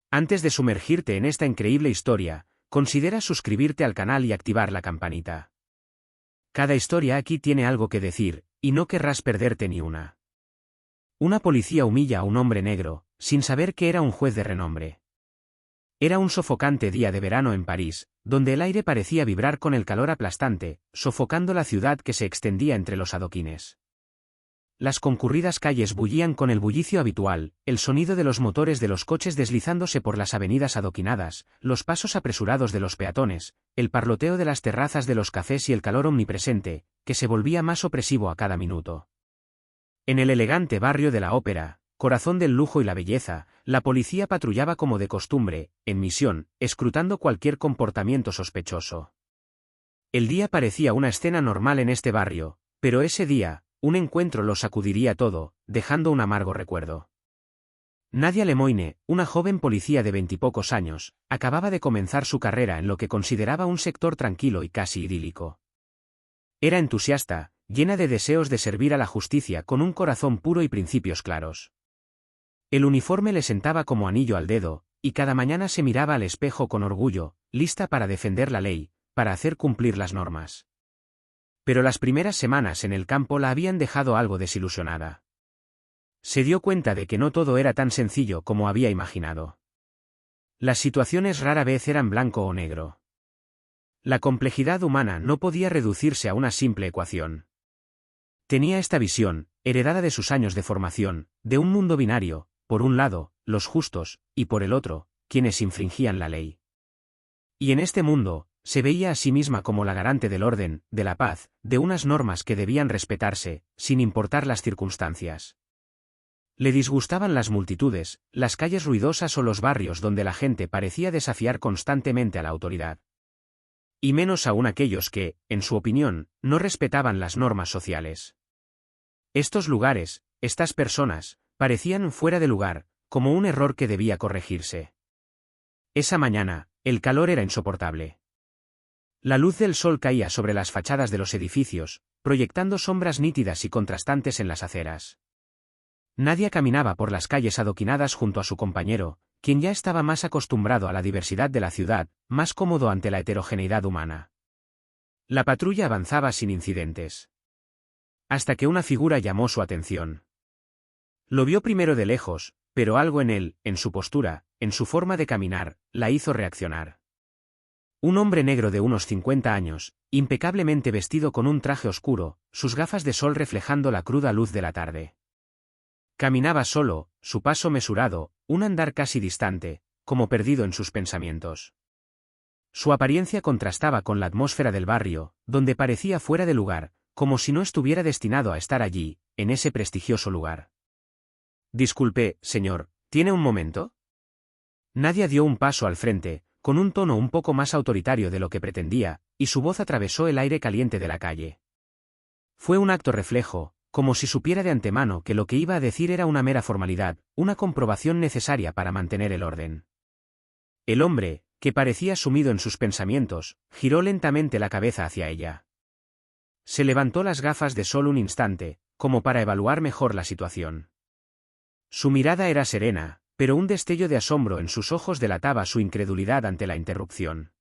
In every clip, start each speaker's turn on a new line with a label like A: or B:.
A: Antes de sumergirte en esta increíble historia, considera suscribirte al canal y activar la campanita. Cada historia aquí tiene algo que decir, y no querrás perderte ni una. Una policía humilla a un hombre negro, sin saber que era un juez de renombre. Era un sofocante día de verano en París, donde el aire parecía vibrar con el calor aplastante, sofocando la ciudad que se extendía entre los adoquines. Las concurridas calles bullían con el bullicio habitual, el sonido de los motores de los coches deslizándose por las avenidas adoquinadas, los pasos apresurados de los peatones, el parloteo de las terrazas de los cafés y el calor omnipresente, que se volvía más opresivo a cada minuto. En el elegante barrio de la Ópera, corazón del lujo y la belleza, la policía patrullaba como de costumbre, en misión, escrutando cualquier comportamiento sospechoso. El día parecía una escena normal en este barrio, pero ese día, un encuentro lo sacudiría todo, dejando un amargo recuerdo. Nadia Lemoine, una joven policía de 20 y pocos años, acababa de comenzar su carrera en lo que consideraba un sector tranquilo y casi idílico. Era entusiasta, llena de deseos de servir a la justicia con un corazón puro y principios claros. El uniforme le sentaba como anillo al dedo, y cada mañana se miraba al espejo con orgullo, lista para defender la ley, para hacer cumplir las normas. Pero las primeras semanas en el campo la habían dejado algo desilusionada. Se dio cuenta de que no todo era tan sencillo como había imaginado. Las situaciones rara vez eran blanco o negro. La complejidad humana no podía reducirse a una simple ecuación. Tenía esta visión, heredada de sus años de formación, de un mundo binario, por un lado, los justos, y por el otro, quienes infringían la ley. Y en este mundo, se veía a sí misma como la garante del orden, de la paz, de unas normas que debían respetarse, sin importar las circunstancias. Le disgustaban las multitudes, las calles ruidosas o los barrios donde la gente parecía desafiar constantemente a la autoridad. Y menos aún aquellos que, en su opinión, no respetaban las normas sociales. Estos lugares, estas personas, parecían fuera de lugar, como un error que debía corregirse. Esa mañana, el calor era insoportable. La luz del sol caía sobre las fachadas de los edificios, proyectando sombras nítidas y contrastantes en las aceras. Nadia caminaba por las calles adoquinadas junto a su compañero, quien ya estaba más acostumbrado a la diversidad de la ciudad, más cómodo ante la heterogeneidad humana. La patrulla avanzaba sin incidentes. Hasta que una figura llamó su atención. Lo vio primero de lejos, pero algo en él, en su postura, en su forma de caminar, la hizo reaccionar. Un hombre negro de unos 50 años, impecablemente vestido con un traje oscuro, sus gafas de sol reflejando la cruda luz de la tarde. Caminaba solo, su paso mesurado, un andar casi distante, como perdido en sus pensamientos. Su apariencia contrastaba con la atmósfera del barrio, donde parecía fuera de lugar, como si no estuviera destinado a estar allí, en ese prestigioso lugar. «Disculpe, señor, ¿tiene un momento?» Nadia dio un paso al frente, con un tono un poco más autoritario de lo que pretendía, y su voz atravesó el aire caliente de la calle. Fue un acto reflejo, como si supiera de antemano que lo que iba a decir era una mera formalidad, una comprobación necesaria para mantener el orden. El hombre, que parecía sumido en sus pensamientos, giró lentamente la cabeza hacia ella. Se levantó las gafas de sol un instante, como para evaluar mejor la situación. Su mirada era serena, pero un destello de asombro en sus ojos delataba su incredulidad ante la interrupción.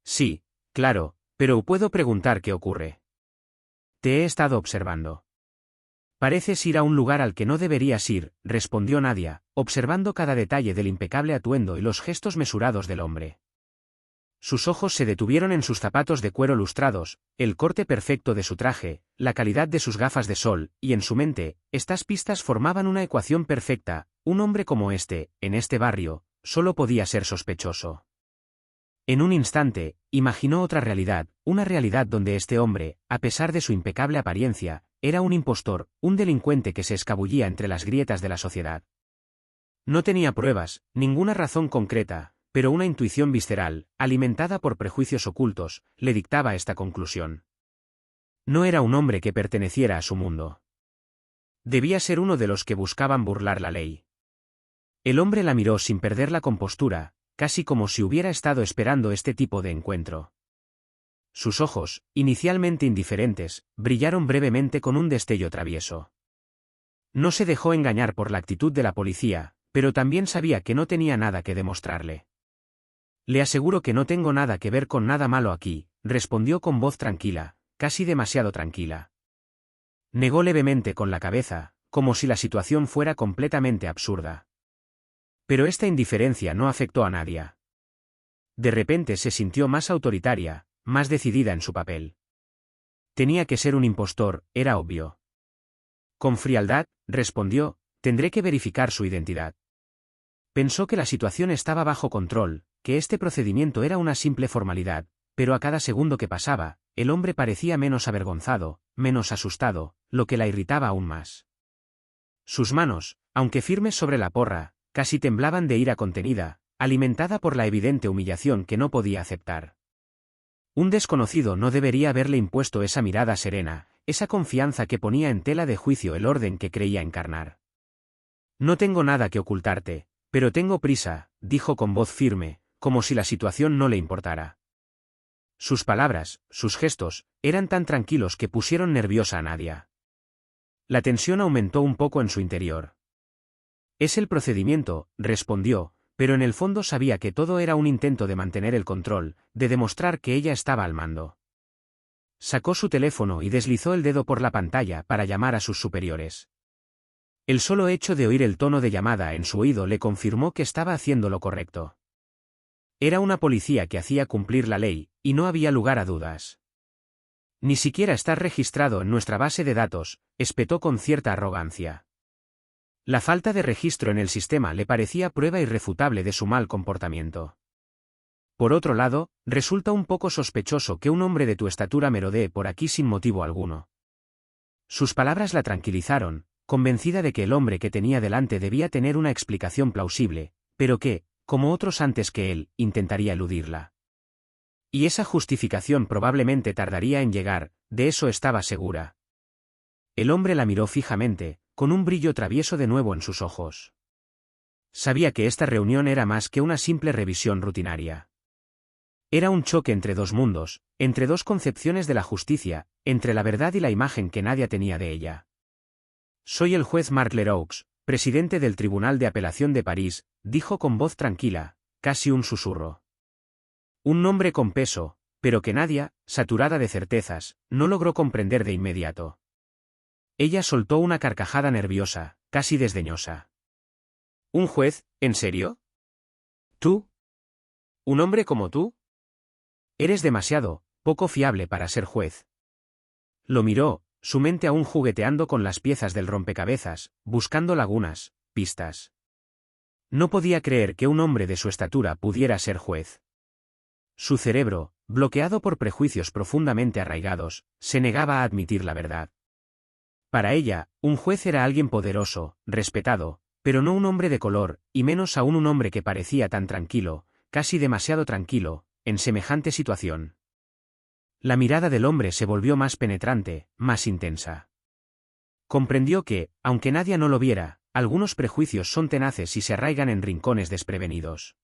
A: «Sí, claro, pero puedo preguntar qué ocurre». «Te he estado observando». «Pareces ir a un lugar al que no deberías ir», respondió Nadia, observando cada detalle del impecable atuendo y los gestos mesurados del hombre. Sus ojos se detuvieron en sus zapatos de cuero lustrados, el corte perfecto de su traje, la calidad de sus gafas de sol, y en su mente, estas pistas formaban una ecuación perfecta. Un hombre como este, en este barrio, solo podía ser sospechoso. En un instante, imaginó otra realidad, una realidad donde este hombre, a pesar de su impecable apariencia, era un impostor, un delincuente que se escabullía entre las grietas de la sociedad. No tenía pruebas, ninguna razón concreta, pero una intuición visceral, alimentada por prejuicios ocultos, le dictaba esta conclusión. No era un hombre que perteneciera a su mundo. Debía ser uno de los que buscaban burlar la ley. El hombre la miró sin perder la compostura, casi como si hubiera estado esperando este tipo de encuentro. Sus ojos, inicialmente indiferentes, brillaron brevemente con un destello travieso. No se dejó engañar por la actitud de la policía, pero también sabía que no tenía nada que demostrarle. Le aseguro que no tengo nada que ver con nada malo aquí, respondió con voz tranquila, casi demasiado tranquila. Negó levemente con la cabeza, como si la situación fuera completamente absurda. Pero esta indiferencia no afectó a Nadia. De repente se sintió más autoritaria, más decidida en su papel. Tenía que ser un impostor, era obvio. Con frialdad, respondió, tendré que verificar su identidad. Pensó que la situación estaba bajo control, que este procedimiento era una simple formalidad, pero a cada segundo que pasaba, el hombre parecía menos avergonzado, menos asustado, lo que la irritaba aún más. Sus manos, aunque firmes sobre la porra, casi temblaban de ira contenida, alimentada por la evidente humillación que no podía aceptar. Un desconocido no debería haberle impuesto esa mirada serena, esa confianza que ponía en tela de juicio el orden que creía encarnar. No tengo nada que ocultarte, pero tengo prisa, dijo con voz firme, como si la situación no le importara. Sus palabras, sus gestos, eran tan tranquilos que pusieron nerviosa a Nadia. La tensión aumentó un poco en su interior. Es el procedimiento, respondió, pero en el fondo sabía que todo era un intento de mantener el control, de demostrar que ella estaba al mando. Sacó su teléfono y deslizó el dedo por la pantalla para llamar a sus superiores. El solo hecho de oír el tono de llamada en su oído le confirmó que estaba haciendo lo correcto. Era una policía que hacía cumplir la ley, y no había lugar a dudas. Ni siquiera estás registrado en nuestra base de datos, espetó con cierta arrogancia. La falta de registro en el sistema le parecía prueba irrefutable de su mal comportamiento. Por otro lado, resulta un poco sospechoso que un hombre de tu estatura merodee por aquí sin motivo alguno. Sus palabras la tranquilizaron, convencida de que el hombre que tenía delante debía tener una explicación plausible, pero que, como otros antes que él, intentaría eludirla. Y esa justificación probablemente tardaría en llegar, de eso estaba segura. El hombre la miró fijamente, con un brillo travieso de nuevo en sus ojos. Sabía que esta reunión era más que una simple revisión rutinaria. Era un choque entre dos mundos, entre dos concepciones de la justicia, entre la verdad y la imagen que Nadia tenía de ella. Soy el juez Marc Leroux, presidente del Tribunal de Apelación de París, dijo con voz tranquila, casi un susurro. Un nombre con peso, pero que Nadia, saturada de certezas, no logró comprender de inmediato. Ella soltó una carcajada nerviosa, casi desdeñosa. ¿Un juez, en serio? ¿Tú? ¿Un hombre como tú? Eres demasiado, poco fiable para ser juez. Lo miró, su mente aún jugueteando con las piezas del rompecabezas, buscando lagunas, pistas. No podía creer que un hombre de su estatura pudiera ser juez. Su cerebro, bloqueado por prejuicios profundamente arraigados, se negaba a admitir la verdad. Para ella, un juez era alguien poderoso, respetado, pero no un hombre de color, y menos aún un hombre que parecía tan tranquilo, casi demasiado tranquilo, en semejante situación. La mirada del hombre se volvió más penetrante, más intensa. Comprendió que, aunque Nadia no lo viera, algunos prejuicios son tenaces y se arraigan en rincones desprevenidos.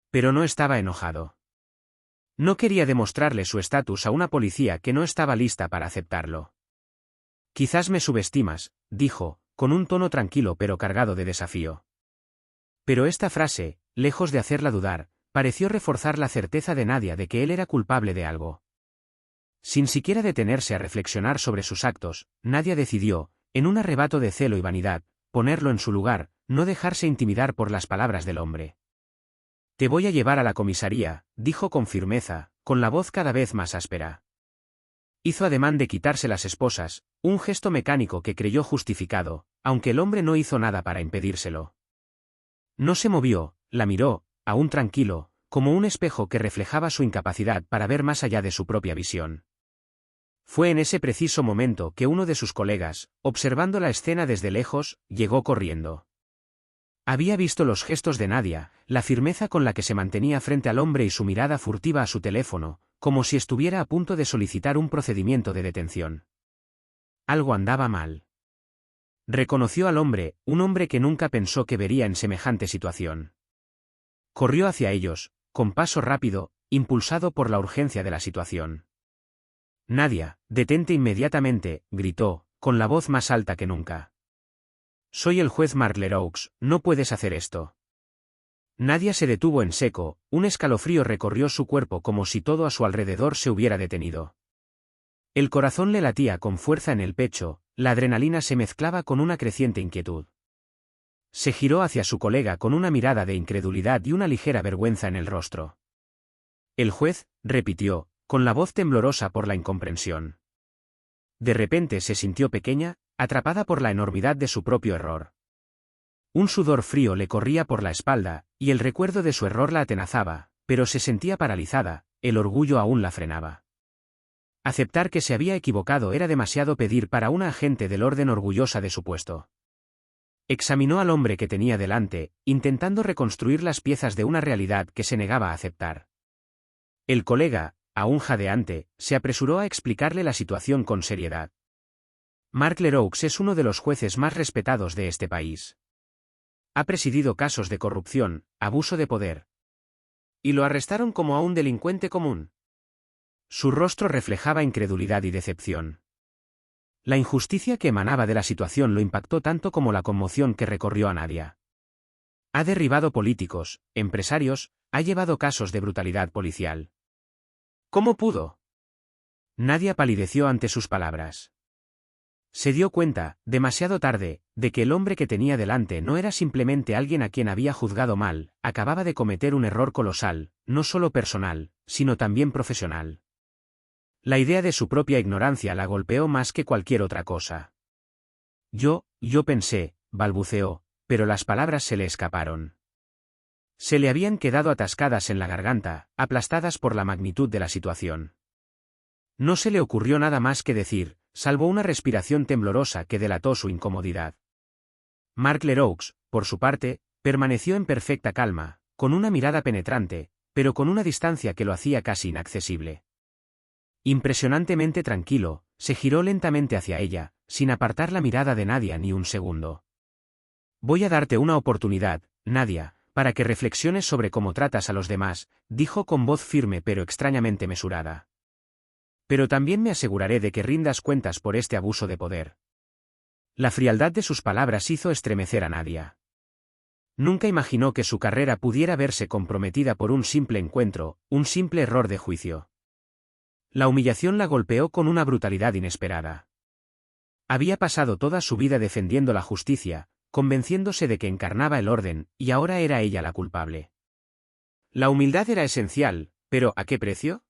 A: Pero no estaba enojado. No quería demostrarle su estatus a una policía que no estaba lista para aceptarlo. Quizás me subestimas, dijo, con un tono tranquilo pero cargado de desafío. Pero esta frase, lejos de hacerla dudar, pareció reforzar la certeza de Nadia de que él era culpable de algo. Sin siquiera detenerse a reflexionar sobre sus actos, Nadia decidió, en un arrebato de celo y vanidad, ponerlo en su lugar, no dejarse intimidar por las palabras del hombre. Te voy a llevar a la comisaría, dijo con firmeza, con la voz cada vez más áspera. Hizo ademán de quitarse las esposas, un gesto mecánico que creyó justificado, aunque el hombre no hizo nada para impedírselo. No se movió, la miró, aún tranquilo, como un espejo que reflejaba su incapacidad para ver más allá de su propia visión. Fue en ese preciso momento que uno de sus colegas, observando la escena desde lejos, llegó corriendo. Había visto los gestos de Nadia, la firmeza con la que se mantenía frente al hombre y su mirada furtiva a su teléfono, como si estuviera a punto de solicitar un procedimiento de detención. Algo andaba mal. Reconoció al hombre, un hombre que nunca pensó que vería en semejante situación. Corrió hacia ellos, con paso rápido, impulsado por la urgencia de la situación. Nadia, detente inmediatamente, gritó, con la voz más alta que nunca. Soy el juez Mark Leroux, no puedes hacer esto. Nadia se detuvo en seco, un escalofrío recorrió su cuerpo como si todo a su alrededor se hubiera detenido. El corazón le latía con fuerza en el pecho, la adrenalina se mezclaba con una creciente inquietud. Se giró hacia su colega con una mirada de incredulidad y una ligera vergüenza en el rostro. El juez, repitió, con la voz temblorosa por la incomprensión. De repente se sintió pequeña, atrapada por la enormidad de su propio error. Un sudor frío le corría por la espalda, y el recuerdo de su error la atenazaba, pero se sentía paralizada, el orgullo aún la frenaba. Aceptar que se había equivocado era demasiado pedir para una agente del orden orgullosa de su puesto. Examinó al hombre que tenía delante, intentando reconstruir las piezas de una realidad que se negaba a aceptar. El colega, aún jadeante, se apresuró a explicarle la situación con seriedad. Mark Leroux es uno de los jueces más respetados de este país. Ha presidido casos de corrupción, abuso de poder. Y lo arrestaron como a un delincuente común. Su rostro reflejaba incredulidad y decepción. La injusticia que emanaba de la situación lo impactó tanto como la conmoción que recorrió a Nadia. Ha derribado políticos, empresarios, ha llevado casos de brutalidad policial. ¿Cómo pudo? Nadia palideció ante sus palabras. Se dio cuenta, demasiado tarde, de que el hombre que tenía delante no era simplemente alguien a quien había juzgado mal, acababa de cometer un error colosal, no solo personal, sino también profesional. La idea de su propia ignorancia la golpeó más que cualquier otra cosa. Yo pensé, balbuceó, pero las palabras se le escaparon. Se le habían quedado atascadas en la garganta, aplastadas por la magnitud de la situación. No se le ocurrió nada más que decir, salvo una respiración temblorosa que delató su incomodidad. Mark Leroux, por su parte, permaneció en perfecta calma, con una mirada penetrante, pero con una distancia que lo hacía casi inaccesible. Impresionantemente tranquilo, se giró lentamente hacia ella, sin apartar la mirada de Nadia ni un segundo. Voy a darte una oportunidad, Nadia, para que reflexiones sobre cómo tratas a los demás, dijo con voz firme pero extrañamente mesurada. Pero también me aseguraré de que rindas cuentas por este abuso de poder. La frialdad de sus palabras hizo estremecer a Nadia. Nunca imaginó que su carrera pudiera verse comprometida por un simple encuentro, un simple error de juicio. La humillación la golpeó con una brutalidad inesperada. Había pasado toda su vida defendiendo la justicia, convenciéndose de que encarnaba el orden, y ahora era ella la culpable. La humildad era esencial, pero ¿a qué precio?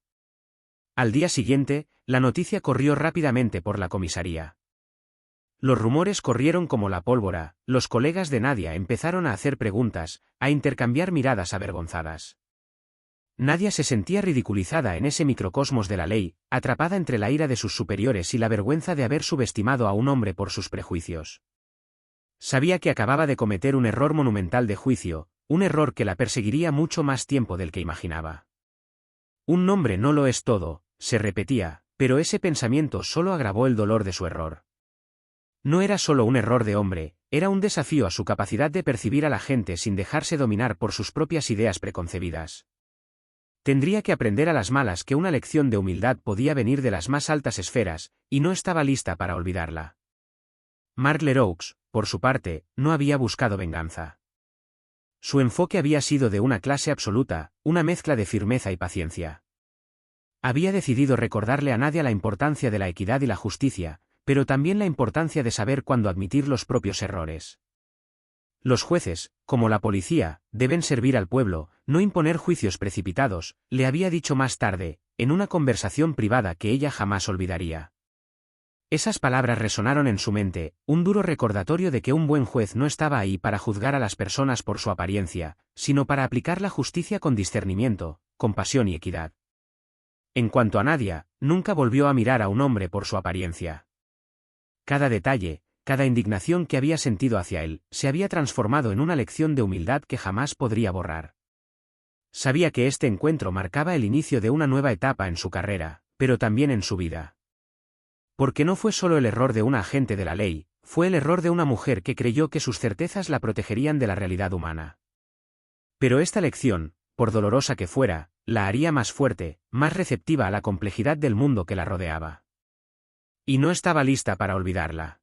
A: Al día siguiente, la noticia corrió rápidamente por la comisaría. Los rumores corrieron como la pólvora, los colegas de Nadia empezaron a hacer preguntas, a intercambiar miradas avergonzadas. Nadia se sentía ridiculizada en ese microcosmos de la ley, atrapada entre la ira de sus superiores y la vergüenza de haber subestimado a un hombre por sus prejuicios. Sabía que acababa de cometer un error monumental de juicio, un error que la perseguiría mucho más tiempo del que imaginaba. Un nombre no lo es todo, se repetía, pero ese pensamiento solo agravó el dolor de su error. No era solo un error de hombre, era un desafío a su capacidad de percibir a la gente sin dejarse dominar por sus propias ideas preconcebidas. Tendría que aprender a las malas que una lección de humildad podía venir de las más altas esferas, y no estaba lista para olvidarla. Mark Leroux, por su parte, no había buscado venganza. Su enfoque había sido de una clase absoluta, una mezcla de firmeza y paciencia. Había decidido recordarle a Nadia la importancia de la equidad y la justicia, pero también la importancia de saber cuándo admitir los propios errores. Los jueces, como la policía, deben servir al pueblo, no imponer juicios precipitados, le había dicho más tarde, en una conversación privada que ella jamás olvidaría. Esas palabras resonaron en su mente, un duro recordatorio de que un buen juez no estaba ahí para juzgar a las personas por su apariencia, sino para aplicar la justicia con discernimiento, compasión y equidad. En cuanto a Nadia, nunca volvió a mirar a un hombre por su apariencia. Cada detalle, cada indignación que había sentido hacia él, se había transformado en una lección de humildad que jamás podría borrar. Sabía que este encuentro marcaba el inicio de una nueva etapa en su carrera, pero también en su vida. Porque no fue solo el error de un agente de la ley, fue el error de una mujer que creyó que sus certezas la protegerían de la realidad humana. Pero esta lección, por dolorosa que fuera, la haría más fuerte, más receptiva a la complejidad del mundo que la rodeaba. Y no estaba lista para olvidarla.